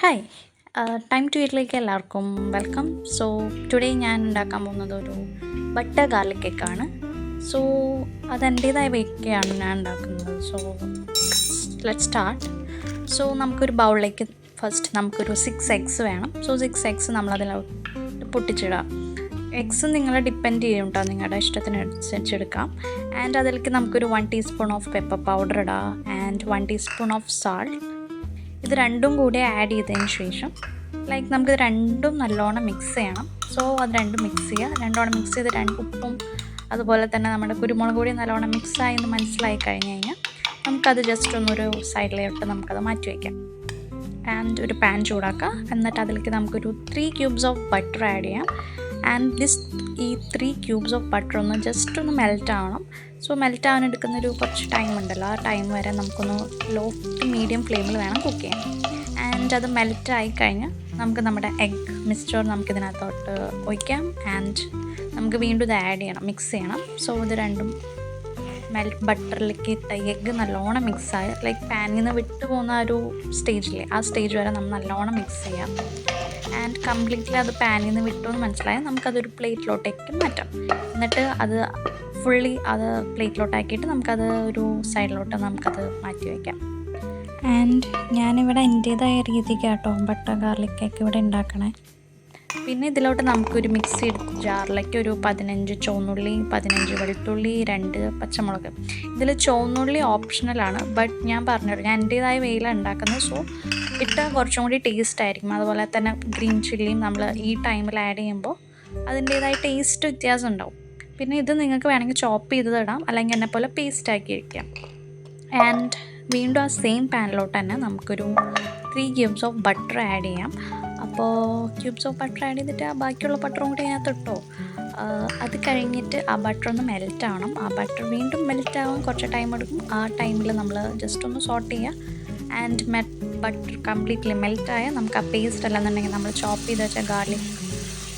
Hi time to വീട്ടിലേക്ക് എല്ലാവർക്കും welcome. So today ഞാൻ ഉണ്ടാക്കാൻ പോകുന്നത് ഒരു ബട്ടർ ഗാർലിക് കേക്കാണ്. സോ അതെൻ്റേതായ വേക്കാണ് ഞാൻ ഉണ്ടാക്കുന്നത്. So let start. സോ നമുക്കൊരു ബൗളിലേക്ക് ഫസ്റ്റ് നമുക്കൊരു 6 eggs വേണം. So 6 eggs നമ്മളതിലോട്ട് പൊട്ടിച്ചിടാം. എഗ്സ് നിങ്ങളെ ഡിപ്പെൻഡ് ചെയ്യും കേട്ടോ, നിങ്ങളുടെ ഇഷ്ടത്തിനനുസരിച്ച് എടുക്കാം. ആൻഡ് അതിലേക്ക് നമുക്കൊരു 1 teaspoon ഓഫ് പെപ്പർ പൗഡർ ഇടാം ആൻഡ് 1 teaspoon ഓഫ് സാൾട്ട്. ഇത് രണ്ടും കൂടി ആഡ് ചെയ്തതിന് ശേഷം നമുക്കിത് രണ്ടും നല്ലോണം മിക്സ് ചെയ്യണം. സോ അത് രണ്ടും മിക്സ് ചെയ്യുക. നല്ലോണം മിക്സ് ചെയ്ത് ഉപ്പും അതുപോലെ തന്നെ നമ്മുടെ കുരുമുളക് കൂടി നല്ലോണം മിക്സായി എന്ന് മനസ്സിലായി കഴിഞ്ഞ് കഴിഞ്ഞാൽ നമുക്കത് ജസ്റ്റ് ഒന്നൊരു സൈഡിലോട്ട് നമുക്കത് മാറ്റി വയ്ക്കാം. ആൻഡ് ഒരു പാൻ ചൂടാക്കുക. എന്നിട്ട് അതിലേക്ക് നമുക്കൊരു 3 cubes ഓഫ് ബട്ടർ ആഡ് ചെയ്യാം. ആൻഡ് ഈ 3 cubes ഓഫ് ബട്ടർ ഒന്ന് ജസ്റ്റ് ഒന്ന് മെൽറ്റ് ആവണം. സോ മെൽറ്റ് ആവാൻ എടുക്കുന്നൊരു കുറച്ച് ടൈം ഉണ്ടല്ലോ, ആ ടൈം വരെ നമുക്കൊന്ന് ലോ ടു മീഡിയം ഫ്ലെയിമിൽ വേണം കുക്ക് ചെയ്യാൻ. ആൻഡ് അത് മെൽറ്റ് ആയി കഴിഞ്ഞാൽ നമുക്ക് നമ്മുടെ എഗ് മിക്സ്ചർ നമുക്കിതിനകത്തോട്ട് ഒഴിക്കാം. ആൻഡ് നമുക്ക് വീണ്ടും ഇത് ആഡ് ചെയ്യണം, മിക്സ് ചെയ്യണം. സോ ഇത് രണ്ടും ബട്ടറിലേക്ക് ഇട്ട എഗ്ഗ് നല്ലോണം മിക്സായി പാനിൽ നിന്ന് വിട്ടു പോകുന്ന ഒരു സ്റ്റേജില്ലേ, ആ സ്റ്റേജ് വരെ നമ്മൾ നല്ലോണം മിക്സ് ചെയ്യാം. ആൻഡ് കംപ്ലീറ്റ്ലി അത് പാനിൽ നിന്ന് വിട്ടു എന്ന് മനസ്സിലായാൽ നമുക്കതൊരു പ്ലേറ്റിലോട്ടേക്ക് മാറ്റാം. എന്നിട്ട് അത് ഫുള്ളി അത് പ്ലേറ്റിലോട്ടാക്കിയിട്ട് നമുക്കത് ഒരു സൈഡിലോട്ട് നമുക്കത് മാറ്റി വയ്ക്കാം. ആൻഡ് ഞാനിവിടെ എൻ്റേതായ രീതിക്ക് കേട്ടോ ബട്ടർ ഗാർലിക് കേക്ക് ഇവിടെ ഉണ്ടാക്കണേ. പിന്നെ ഇതിലോട്ട് നമുക്കൊരു മിക്സി ജാറിലേക്ക് ഒരു 15 ചുവന്നുള്ളി, 15 വെളുത്തുള്ളി, 2 പച്ചമുളക്. ഇതിൽ ചുവന്നുള്ളി ഓപ്ഷണലാണ്, ബട്ട് ഞാൻ പറഞ്ഞുതരും, ഞാൻ എൻ്റേതായ വേയിലാണ് ഉണ്ടാക്കുന്നത്. സോ ഇട്ടാൽ കുറച്ചും കൂടി ടേസ്റ്റ് ആയിരിക്കും. അതുപോലെ തന്നെ ഗ്രീൻ ചില്ലിയും നമ്മൾ ഈ ടൈമിൽ ആഡ് ചെയ്യുമ്പോൾ അതിൻ്റേതായ ടേസ്റ്റ് വ്യത്യാസം ഉണ്ടാവും. പിന്നെ ഇത് നിങ്ങൾക്ക് വേണമെങ്കിൽ ചോപ്പ് ചെയ്തത് ഇടാം, അല്ലെങ്കിൽ എന്നെപ്പോലെ പേസ്റ്റ് ആക്കി വയ്ക്കാം. ആൻഡ് വീണ്ടും ആ സെയിം പാനിലോട്ട് തന്നെ നമുക്കൊരു 3 cubes ഓഫ് ബട്ടർ ആഡ് ചെയ്യാം. അപ്പോൾ ക്യൂബ്സ് ഓഫ് ബട്ടർ ആഡ് ചെയ്തിട്ട് ആ ബാക്കിയുള്ള ബട്ടറും കൂടി അതിനകത്ത് ഇട്ടോ. അത് കഴിഞ്ഞിട്ട് ആ ബട്ടർ ഒന്ന് മെൽറ്റ് ആവണം. ആ ബട്ടർ വീണ്ടും മെൽറ്റ് ആവാൻ കുറച്ച് ടൈം എടുക്കും. ആ ടൈമിൽ നമ്മൾ ജസ്റ്റ് ഒന്ന് സോട്ട് ചെയ്യുക. ആൻഡ് ബട്ടർ കംപ്ലീറ്റ്ലി മെൽറ്റായാൽ നമുക്ക് ആ പേസ്റ്റ് അല്ലെന്നുണ്ടെങ്കിൽ നമ്മൾ ചോപ്പ് ചെയ്ത് വെച്ച ഗാർലിക്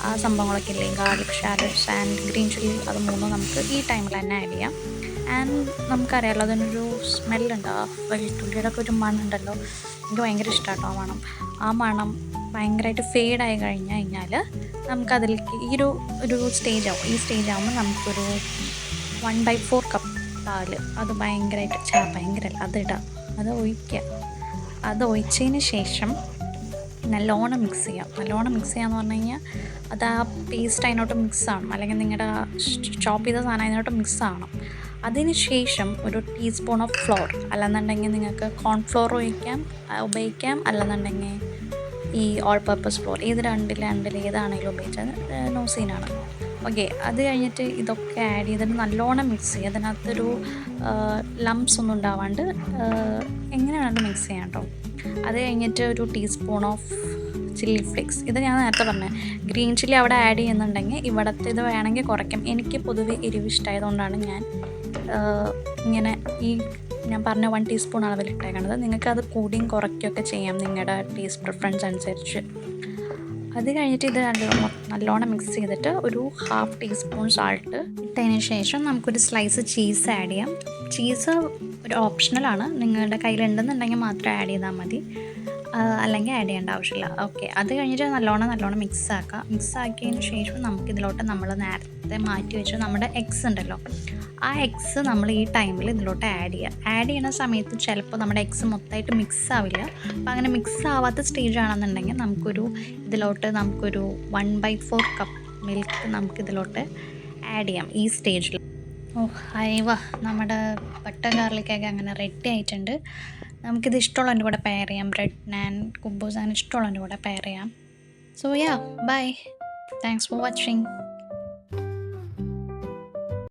ആ സംഭവങ്ങളൊക്കെ ഇല്ലേ, garlic shallots and green chilli, അത് മൂന്നും നമുക്ക് ഈ ടൈമിൽ തന്നെ ആഡ് ചെയ്യാം. ആൻഡ് നമുക്കറിയാമല്ലോ അതിനൊരു സ്മെല്ലുണ്ട്, ആ വെളുത്തുള്ളിയുടെ ഒക്കെ ഒരു മണമുണ്ടല്ലോ, എനിക്ക് ഭയങ്കര ഇഷ്ടമാട്ടോ ആ മണം. ആ മണം ഭയങ്കരമായിട്ട് ഫെയ്ഡായി കഴിഞ്ഞാൽ നമുക്കതിലേക്ക് ഒരു സ്റ്റേജ് ആവും. ഈ സ്റ്റേജ് ആകുമ്പോൾ നമുക്കൊരു 1/4 കപ്പ് പാല്, അത് ഭയങ്കരമല്ല അതിടാം, അത് ഒഴിക്കുക. അത് ഒഴിച്ചതിന് ശേഷം നല്ലോണം മിക്സ് ചെയ്യാം. നല്ലോണം മിക്സ് ചെയ്യാന്ന് പറഞ്ഞു കഴിഞ്ഞാൽ അത് ആ പേസ്റ്റ് അതിനോട്ട് മിക്സ് ആവണം, അല്ലെങ്കിൽ നിങ്ങളുടെ ചോപ്പ് ചെയ്ത സാധനം അതിനോട്ട് മിക്സ് ആവണം. അതിന് ശേഷം ഒരു ടീസ്പൂൺ ഓഫ് ഫ്ലോർ, അല്ലെന്നുണ്ടെങ്കിൽ നിങ്ങൾക്ക് കോൺഫ്ലോർ ഉപയോഗിക്കാം, അല്ലെന്നുണ്ടെങ്കിൽ ഈ ഓൾ പർപ്പസ് ഫ്ലോർ, രണ്ടിൽ ഏതാണെങ്കിലും ഉപയോഗിച്ചത് നോ സീനാണ്. ഓക്കെ, അത് കഴിഞ്ഞിട്ട് ഇതൊക്കെ ആഡ് ചെയ്തിട്ട് നല്ലോണം മിക്സ് ചെയ്യുക. അതിനകത്തൊരു ലംപ്സ് ഒന്നും ഉണ്ടാവാണ്ട് എങ്ങനെയാണല്ലോ മിക്സ് ചെയ്യാം കേട്ടോ. അത് കഴിഞ്ഞിട്ട് ഒരു ടീസ്പൂൺ ഓഫ് ചില്ലി ഫ്ലേക്സ്, ഇത് ഞാൻ നേരത്തെ പറഞ്ഞത് ഗ്രീൻ ചില്ലി അവിടെ ആഡ് ചെയ്യുന്നുണ്ടെങ്കിൽ ഇവിടുത്തെ ഇത് വേണമെങ്കിൽ കുറയ്ക്കാം. എനിക്ക് പൊതുവെ എരിവ് ഇഷ്ടമായതുകൊണ്ടാണ് ഞാൻ ഇങ്ങനെ ഞാൻ പറഞ്ഞ 1 teaspoon അളവിലിട്ടേക്കണത്. നിങ്ങൾക്കത് കൂടിയും കുറയ്ക്കുകയൊക്കെ ചെയ്യാം നിങ്ങളുടെ ടേസ്റ്റ് പ്രിഫറൻസ് അനുസരിച്ച്. അത് കഴിഞ്ഞിട്ട് ഇത് നല്ലോണം മിക്സ് ചെയ്തിട്ട് ഒരു 1/2 teaspoon സാൾട്ട് ഇട്ടതിന് ശേഷം നമുക്കൊരു സ്ലൈസ് ചീസ് ആഡ് ചെയ്യാം. ചീസ് ഒരു ഓപ്ഷണലാണ്, നിങ്ങളുടെ കയ്യിലുണ്ടെന്നുണ്ടെങ്കിൽ മാത്രം ആഡ് ചെയ്താൽ മതി, അല്ലെങ്കിൽ ആഡ് ചെയ്യേണ്ട ആവശ്യമില്ല. ഓക്കെ, അത് കഴിഞ്ഞിട്ട് നല്ലോണം മിക്സ് ആക്കുക. മിക്സ് ആക്കിയതിന് ശേഷം നമുക്കിതിലോട്ട് നമ്മൾ നേരത്തെ മാറ്റി വെച്ച് നമ്മുടെ എഗ്സ് ഉണ്ടല്ലോ, ആ എഗ്സ് നമ്മൾ ഈ ടൈമിൽ ഇതിലോട്ട് ആഡ് ചെയ്യുന്ന സമയത്ത് ചിലപ്പോൾ നമ്മുടെ എഗ്സ് മൊത്തമായിട്ട് മിക്സ് ആവില്ല. അപ്പോൾ അങ്ങനെ മിക്സ് ആവാത്ത സ്റ്റേജ് ആണെന്നുണ്ടെങ്കിൽ നമുക്കൊരു 1/4 കപ്പ് മിൽക്ക് നമുക്കിതിലോട്ട് ആഡ് ചെയ്യാം ഈ സ്റ്റേജിൽ. നമ്മുടെ ബട്ടർ ഗാർലിക്കൊക്കെ അങ്ങനെ റെഡി ആയിട്ടുണ്ട്. നമുക്കിത് ഇഷ്ടമുള്ളതിൻ്റെ കൂടെ പെയർ ചെയ്യാം. ബ്രെഡ്, നാൻ, കുബൂസ് അങ്ങനെ ഇഷ്ടമുള്ളതിൻ്റെ കൂടെ പെയർ ചെയ്യാം. So bye, thanks for watching.